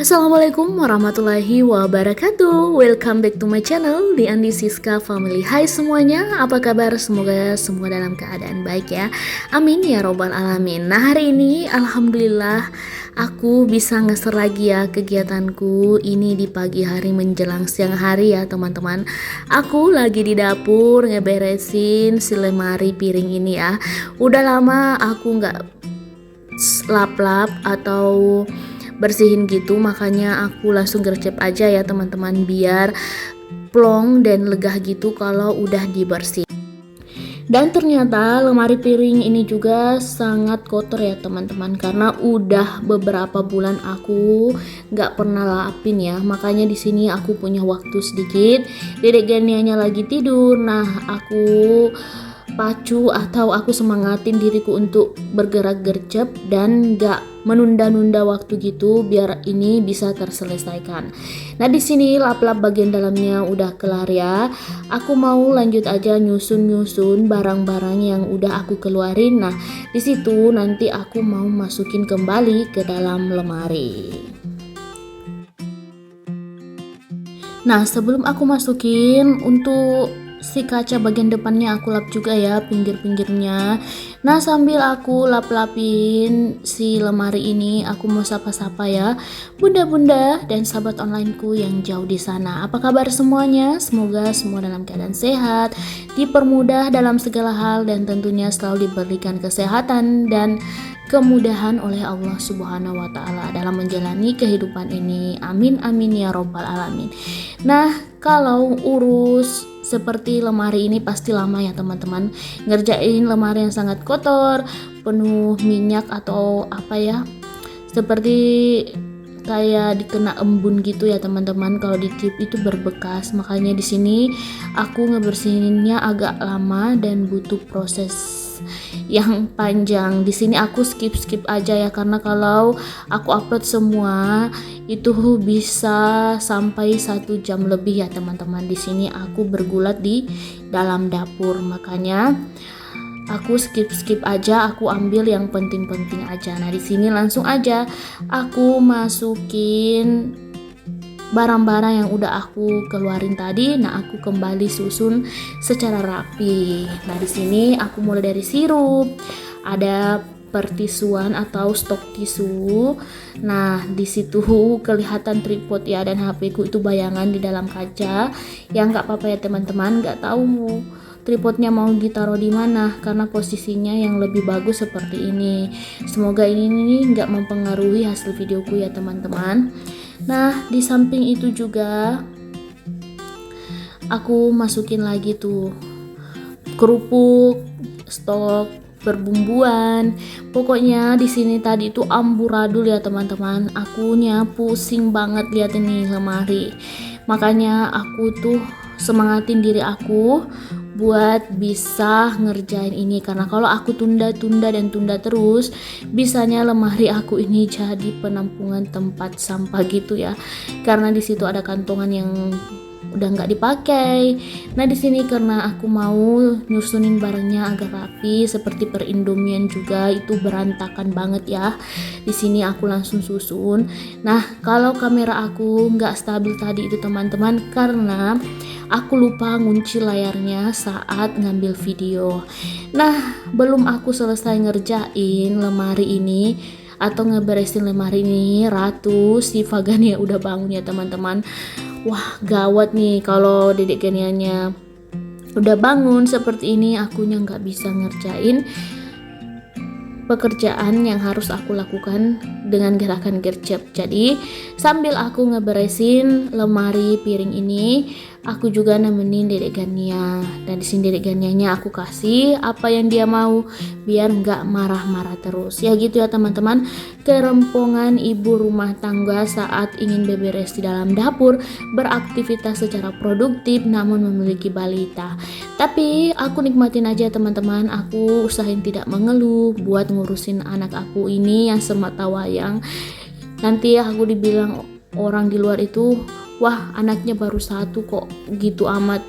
Assalamualaikum warahmatullahi wabarakatuh. Welcome back to my channel, di Andi Siska Family. Hai semuanya, apa kabar? Semoga semua dalam keadaan baik ya. Amin ya robbal alamin. Nah, hari ini alhamdulillah aku bisa ngeser lagi ya kegiatanku ini di pagi hari menjelang siang hari ya teman-teman. Aku lagi di dapur ngeberesin si lemari piring ini ya. Udah lama aku nggak lap-lap atau bersihin gitu, makanya aku langsung gercep aja ya teman-teman, biar plong dan lega gitu kalau udah dibersihin. Dan ternyata lemari piring ini juga sangat kotor ya teman-teman, karena udah beberapa bulan aku nggak pernah lapin ya. Makanya di sini aku punya waktu sedikit, dedek Ganianya lagi tidur. Nah, aku pacu atau aku semangatin diriku untuk bergerak gercep dan gak menunda-nunda waktu gitu biar ini bisa terselesaikan. Nah, di sini lap-lap bagian dalamnya udah kelar ya. Aku mau lanjut aja nyusun-nyusun barang-barang yang udah aku keluarin. Nah, di situ nanti aku mau masukin kembali ke dalam lemari. Nah, sebelum aku masukin, untuk si kaca bagian depannya aku lap juga ya pinggir-pinggirnya. Nah, sambil aku lap-lapin si lemari ini, aku mau sapa-sapa ya bunda-bunda dan sahabat onlineku yang jauh di sana. Apa kabar semuanya? Semoga semua dalam keadaan sehat, dipermudah dalam segala hal, dan tentunya selalu diberikan kesehatan dan kemudahan oleh Allah Subhanahu wa Ta'ala dalam menjalani kehidupan ini. Amin amin ya robbal alamin. Nah, kalau urus seperti lemari ini pasti lama ya teman-teman. Ngerjain lemari yang sangat kotor, penuh minyak atau apa ya, seperti kayak dikena embun gitu ya teman-teman. Kalau ditiup itu berbekas. Makanya di sini aku ngebersihinnya agak lama dan butuh proses yang panjang. Di sini aku skip aja ya, karena kalau aku upload semua itu bisa sampai 1 jam lebih ya teman-teman. Di sini aku bergulat di dalam dapur, makanya aku skip aja, aku ambil yang penting-penting aja. Nah, di sini langsung aja aku masukin barang-barang yang udah aku keluarin tadi. Nah, aku kembali susun secara rapi. Nah, di sini aku mulai dari sirup, ada pertisuan atau stok tisu. Nah, di situ kelihatan tripod ya dan HP ku itu bayangan di dalam kaca. Ya nggak apa-apa ya teman-teman, nggak tahu tripodnya mau ditaruh di mana karena posisinya yang lebih bagus seperti ini. Semoga ini nggak mempengaruhi hasil videoku ya teman-teman. Nah, di samping itu juga aku masukin lagi tuh kerupuk, stok berbumbuan. Pokoknya di sini tadi itu amburadul ya teman-teman. Akunya pusing banget lihat ini lemari. Makanya aku tuh semangatin diri aku buat bisa ngerjain ini, karena kalau aku tunda terus, bisanya lemari aku ini jadi penampungan tempat sampah gitu ya, karena di situ ada kantongan yang udah nggak dipakai. Nah, di sini karena aku mau nyusunin barangnya agak rapi, seperti perindomian juga itu berantakan banget ya. Di sini aku langsung susun. Nah, kalau kamera aku nggak stabil tadi itu teman-teman, karena aku lupa ngunci layarnya saat ngambil video. Nah, belum aku selesai ngerjain lemari ini atau ngeberesin lemari ini, Ratu si Fagania udah bangun ya teman-teman. Wah, gawat nih kalau dedek Ganianya udah bangun seperti ini, akunya nggak bisa ngerjain pekerjaan yang harus aku lakukan dengan gerakan gercep. Jadi sambil aku ngeberesin lemari piring ini, aku juga nemenin dedek Gania. Dan di sini dedek Ganianya aku kasih apa yang dia mau biar nggak marah-marah terus. Ya gitu ya teman-teman, kerempongan ibu rumah tangga saat ingin beberes di dalam dapur, beraktivitas secara produktif namun memiliki balita. Tapi aku nikmatin aja teman-teman, aku usahain tidak mengeluh buat ngurusin anak aku ini yang semata wayang. Nanti aku dibilang orang di luar itu, wah anaknya baru 1 kok gitu amat.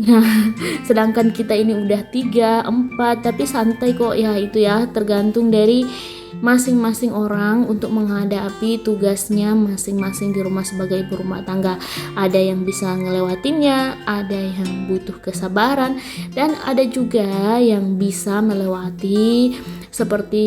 Nah, sedangkan kita ini udah 3, 4, tapi santai kok ya, itu ya tergantung dari masing-masing orang untuk menghadapi tugasnya masing-masing di rumah sebagai ibu rumah tangga. Ada yang bisa ngelewatinnya, ada yang butuh kesabaran, dan ada juga yang bisa melewati seperti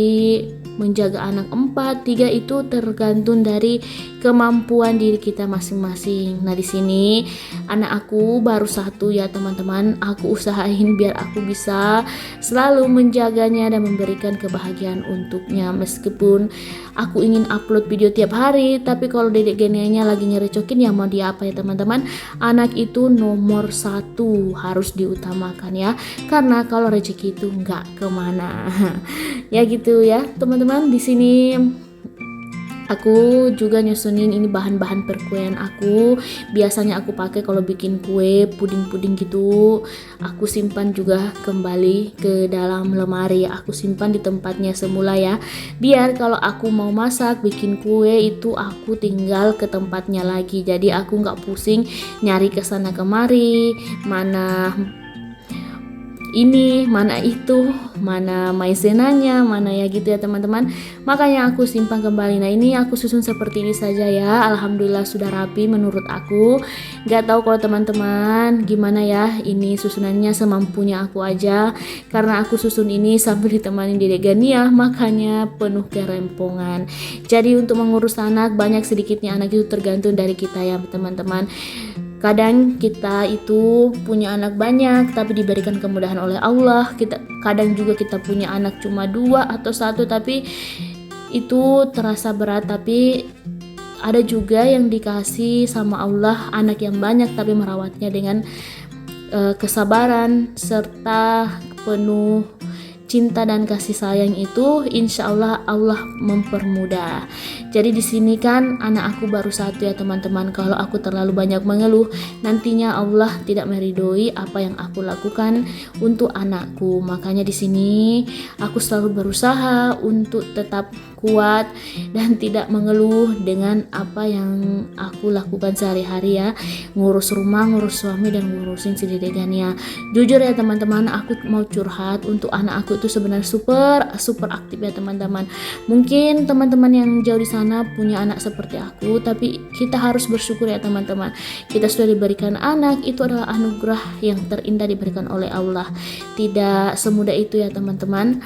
menjaga anak 4, 3 itu tergantung dari kemampuan diri kita masing-masing. Nah, di sini anak aku baru 1 ya teman-teman. Aku usahain biar aku bisa selalu menjaganya dan memberikan kebahagiaan untuknya. Meskipun aku ingin upload video tiap hari, tapi kalau dedek genianya lagi ngerecokin ya mau dia apa ya teman-teman. Anak itu nomor 1 harus diutamakan ya. Karena kalau rezeki itu nggak kemana. Ya gitu ya teman-teman. Di sini aku juga nyusunin ini bahan-bahan perkuean aku. Biasanya aku pakai kalau bikin kue, puding-puding gitu. Aku simpan juga kembali ke dalam lemari. Aku simpan di tempatnya semula ya. Biar kalau aku mau masak, bikin kue itu aku tinggal ke tempatnya lagi. Jadi aku nggak pusing nyari kesana kemari, mana ini, mana itu, mana maizenanya, mana ya gitu ya teman-teman. Makanya aku simpan kembali. Nah, ini aku susun seperti ini saja ya. Alhamdulillah sudah rapi menurut aku. Gak tahu kalau teman-teman gimana ya. Ini susunannya semampunya aku aja. Karena aku susun ini sambil ditemani Dedek Gania, makanya penuh kerempongan. Jadi untuk mengurus anak, banyak sedikitnya anak itu tergantung dari kita ya teman-teman. Kadang kita itu punya anak banyak tapi diberikan kemudahan oleh Allah. Kadang juga kita punya anak cuma 2 atau 1 tapi itu terasa berat. Tapi ada juga yang dikasih sama Allah anak yang banyak tapi merawatnya dengan kesabaran serta penuh cinta dan kasih sayang itu, insya Allah Allah mempermudah. Jadi di sini kan anak aku baru 1 ya teman-teman. Kalau aku terlalu banyak mengeluh, nantinya Allah tidak meridhoi apa yang aku lakukan untuk anakku. Makanya di sini aku selalu berusaha untuk tetap kuat dan tidak mengeluh dengan apa yang aku lakukan sehari-hari ya. Ngurus rumah, ngurus suami, dan ngurusin si Dedek Gania. Jujur ya teman-teman, aku mau curhat untuk anak aku itu sebenarnya super aktif ya teman-teman. Mungkin teman-teman yang jauh di sana punya anak seperti aku, tapi kita harus bersyukur ya teman-teman. Kita sudah diberikan anak, itu adalah anugerah yang terindah diberikan oleh Allah. Tidak semudah itu ya teman-teman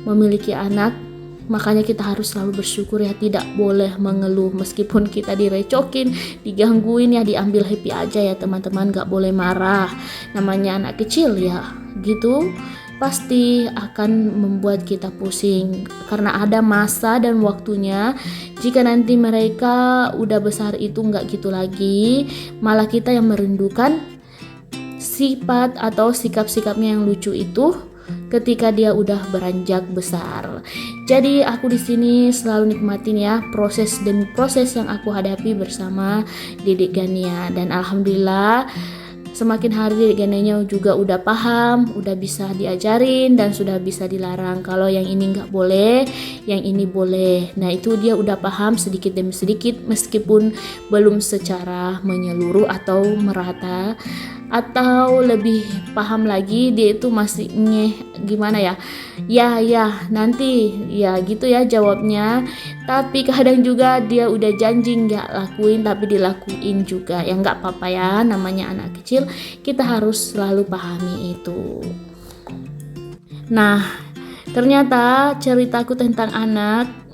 memiliki anak. Makanya kita harus selalu bersyukur ya, tidak boleh mengeluh meskipun kita direcokin, digangguin ya, diambil happy aja ya teman-teman, gak boleh marah. Namanya anak kecil ya gitu, pasti akan membuat kita pusing karena ada masa dan waktunya. Jika nanti mereka udah besar itu nggak gitu lagi, malah kita yang merindukan sifat atau sikap-sikapnya yang lucu itu ketika dia udah beranjak besar. Jadi aku di sini selalu nikmatin ya proses demi proses yang aku hadapi bersama Dedek Gania, dan alhamdulillah semakin hari Dedek Ganianya juga udah paham, udah bisa diajarin dan sudah bisa dilarang. Kalau yang ini nggak boleh, yang ini boleh. Nah itu dia udah paham sedikit demi sedikit, meskipun belum secara menyeluruh atau merata, atau lebih paham lagi dia itu masih gimana ya, ya nanti ya gitu ya jawabnya. Tapi kadang juga dia udah janji nggak lakuin tapi dilakuin juga. Ya nggak apa-apa ya, namanya anak kecil, kita harus selalu pahami itu. Nah, ternyata ceritaku tentang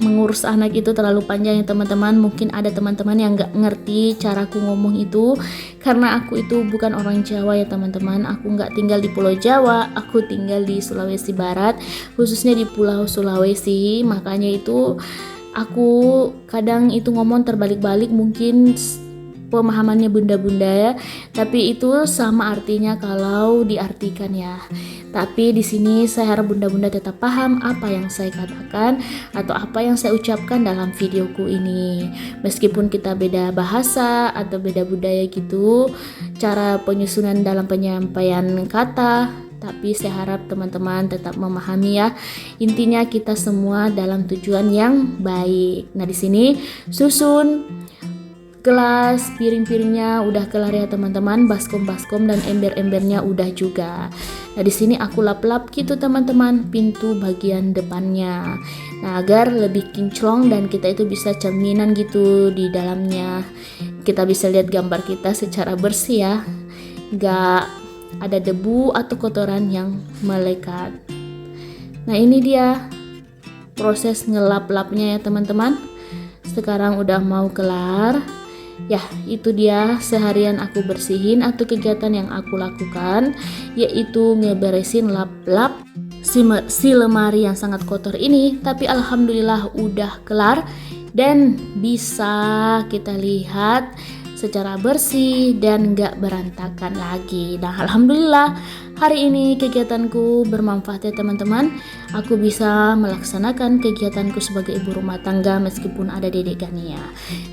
mengurus anak itu terlalu panjang ya teman-teman. Mungkin ada teman-teman yang gak ngerti caraku ngomong itu, karena aku itu bukan orang Jawa ya teman-teman. Aku gak tinggal di Pulau Jawa, aku tinggal di Sulawesi Barat, khususnya di Pulau Sulawesi. Makanya itu aku kadang itu ngomong terbalik-balik, mungkin pemahamannya bunda-bunda ya, tapi itu sama artinya kalau diartikan ya. Tapi di sini saya harap bunda-bunda tetap paham apa yang saya katakan atau apa yang saya ucapkan dalam videoku ini. Meskipun kita beda bahasa atau beda budaya gitu, cara penyusunan dalam penyampaian kata, tapi saya harap teman-teman tetap memahami ya. Intinya kita semua dalam tujuan yang baik. Nah, di sini susun gelas, piring-piringnya udah kelar ya teman-teman, baskom-baskom dan ember-embernya udah juga. Nah, di sini aku lap-lap gitu teman-teman pintu bagian depannya. Nah, agar lebih kinclong dan kita itu bisa cerminan gitu di dalamnya. Kita bisa lihat gambar kita secara bersih ya. Gak ada debu atau kotoran yang melekat. Nah, ini dia proses ngelap-lapnya ya teman-teman. Sekarang udah mau kelar. Ya, itu dia seharian aku bersihin atau kegiatan yang aku lakukan, yaitu ngeberesin lap-lap si lemari yang sangat kotor ini. Tapi alhamdulillah udah kelar dan bisa kita lihat secara bersih dan gak berantakan lagi. Nah, alhamdulillah hari ini kegiatanku bermanfaat ya teman-teman. Aku bisa melaksanakan kegiatanku sebagai ibu rumah tangga meskipun ada Dedek Gania.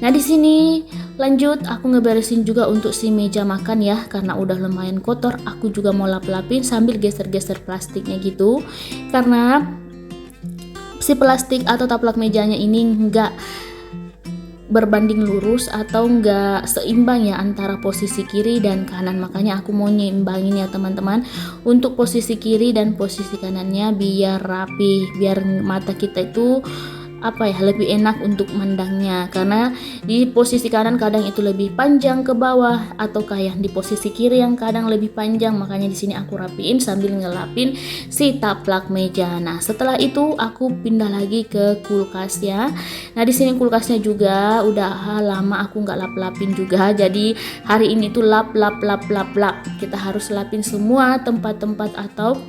Nah, di sini lanjut aku ngeberesin juga untuk si meja makan ya, karena udah lumayan kotor. Aku juga mau lap-lapin sambil geser-geser plastiknya gitu, karena si plastik atau taplak mejanya ini enggak berbanding lurus atau enggak seimbang ya antara posisi kiri dan kanan. Makanya aku mau nyimbangin ya teman-teman untuk posisi kiri dan posisi kanannya biar rapi, biar mata kita itu lebih enak untuk mandangnya. Karena di posisi kanan kadang itu lebih panjang ke bawah, atau kayak di posisi kiri yang kadang lebih panjang. Makanya di sini aku rapiin sambil ngelapin si taplak meja. Nah, setelah itu aku pindah lagi ke kulkas ya. Nah, di sini kulkasnya juga udah lama aku nggak lap-lapin juga. Jadi hari ini tuh lap. Kita harus lapin semua tempat-tempat atau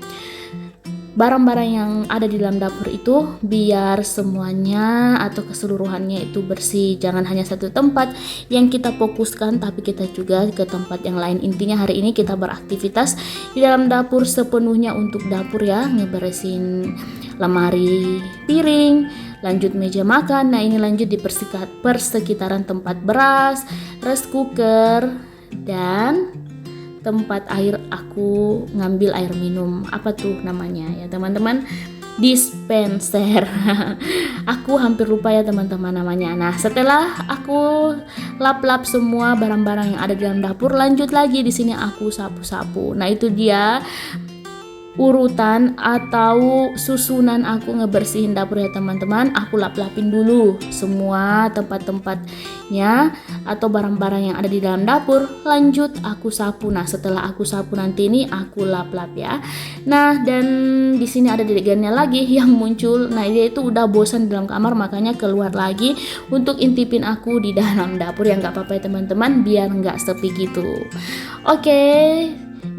barang-barang yang ada di dalam dapur itu biar semuanya atau keseluruhannya itu bersih. Jangan hanya satu tempat yang kita fokuskan, tapi kita juga ke tempat yang lain. Intinya hari ini kita beraktivitas di dalam dapur sepenuhnya untuk dapur ya, ngeberesin lemari, piring, lanjut meja makan. Nah, ini lanjut di persekitaran tempat beras, rice cooker, dan tempat air. Aku ngambil air minum, apa tuh namanya ya teman-teman, dispenser. Aku hampir lupa ya teman-teman namanya. Nah, setelah aku lap-lap semua barang-barang yang ada di dalam dapur, lanjut lagi di sini aku sapu-sapu. Nah, itu dia urutan atau susunan aku ngebersihin dapur ya teman-teman. Aku lap-lapin dulu semua tempat-tempatnya atau barang-barang yang ada di dalam dapur, lanjut aku sapu. Nah, setelah aku sapu nanti ini aku lap-lap ya. Nah, dan di sini ada Dedek Gania lagi yang muncul. Nah, dia itu udah bosan di dalam kamar, makanya keluar lagi untuk intipin aku di dalam dapur. Ya nggak apa-apa ya teman-teman, biar nggak sepi gitu. Oke.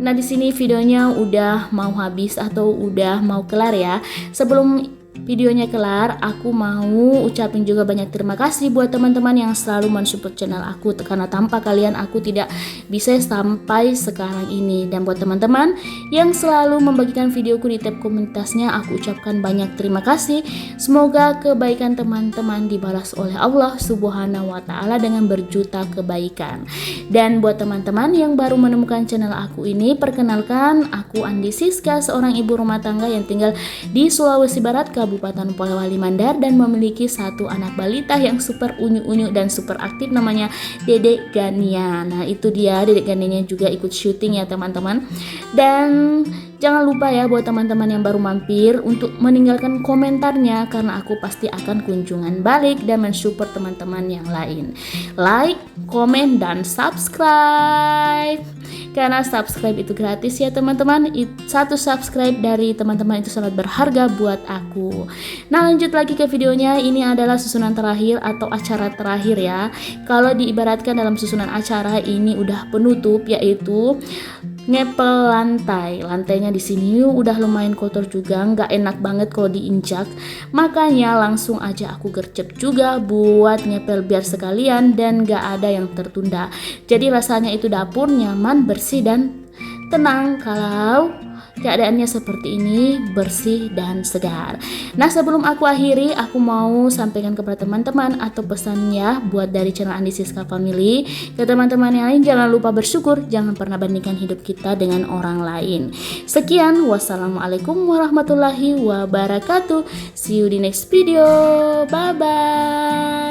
Nah, di sini videonya udah mau habis atau udah mau kelar ya. Sebelum videonya kelar, aku mau ucapin juga banyak terima kasih buat teman-teman yang selalu mensupport channel aku, karena tanpa kalian aku tidak bisa sampai sekarang ini. Dan buat teman-teman yang selalu membagikan videoku di tab komunitasnya, aku ucapkan banyak terima kasih. Semoga kebaikan teman-teman dibalas oleh Allah Subhanahu wa Ta'ala dengan berjuta kebaikan. Dan buat teman-teman yang baru menemukan channel aku ini, perkenalkan, aku Andi Siska, seorang ibu rumah tangga yang tinggal di Sulawesi Barat, Kabupaten Polewali Mandar, dan memiliki satu anak balita yang super unyu-unyu dan super aktif, namanya Dedek Gania. Nah, itu dia Dedek Ganianya juga ikut syuting ya teman-teman. Dan jangan lupa ya buat teman-teman yang baru mampir untuk meninggalkan komentarnya, karena aku pasti akan kunjungan balik dan mensupport teman-teman yang lain. Like, komen, dan subscribe. Karena subscribe itu gratis ya teman-teman. Satu subscribe dari teman-teman itu sangat berharga buat aku. Nah, lanjut lagi ke videonya. Ini adalah susunan terakhir atau acara terakhir ya. Kalau diibaratkan dalam susunan acara ini udah penutup, yaitu ngepel lantai. Lantainya di sini udah lumayan kotor juga, nggak enak banget kalau diinjak. Makanya langsung aja aku gercep juga buat ngepel biar sekalian dan nggak ada yang tertunda. Jadi rasanya itu dapur nyaman, bersih, dan tenang kalau keadaannya seperti ini, bersih dan segar. Nah, sebelum aku akhiri, aku mau sampaikan kepada teman-teman atau pesan ya buat dari channel Andi Siska Family. Ke teman-teman yang lain, jangan lupa bersyukur, jangan pernah bandingkan hidup kita dengan orang lain. Sekian, wassalamualaikum warahmatullahi wabarakatuh. See you di next video. Bye bye.